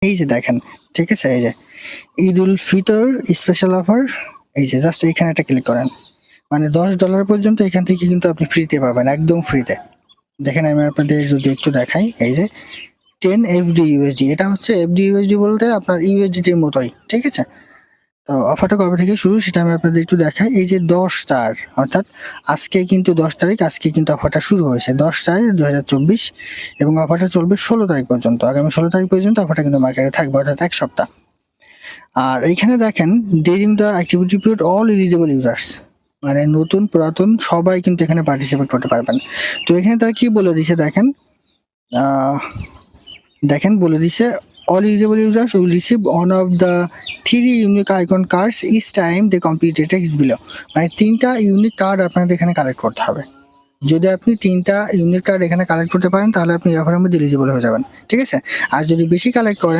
এই যে দেখেন, ঠিক আছে, এই যে ঈদ উল ফিতর স্পেশাল অফার, এই যে জাস্ট এইখানে একটা ক্লিক করেন, মানে $10 পর্যন্ত এখান থেকে কিন্তু আপনি ফ্রিতে পাবেন, একদম ফ্রিতে। দেখেন আমি আপনাদের যদি একটু দেখাই, এই যে 10 এফডি ইউএসডি, এটা হচ্ছে এফডি ইউএসডি বলতে আপনার ইউএসডিটির মতোই, ঠিক আছে। তো অফারটা কবে থেকে শুরু সেটা আমি আপনাদের একটু দেখাই। এই যে 10/4, অর্থাৎ আজকে কিন্তু 10 তারিখ, আজকে কিন্তু অফারটা শুরু হয়েছে 10/4/2024, এবং অফারটা চলবে 16 তারিখ পর্যন্ত। আগামী 16 তারিখ পর্যন্ত অফারটা কিন্তু মার্কেটে থাকবে, অর্থাৎ এক সপ্তাহ। আর এইখানে দেখেন during the activity period all eligible users, মানে নতুন পুরাতন সবাই কিন্তু এখানে পার্টিসিপেট করতে পারবেন। তো এখানে তারা কি বলে দিছে দেখেন, দেখেন বলে দিছে all eligible users will receive one of the 3 unique icon cards each time they complete the text below, মানে 3টা ইউনিক কার্ড আপনাদের এখানে কালেক্ট করতে হবে। যদি আপনি 3টা ইউনিক কার্ড এখানে কালেক্ট করতে পারেন তাহলে আপনি অফারের মধ্যে এলিজিবল হয়ে যাবেন, ঠিক আছে। আর যদি বেশি কালেক্ট করেন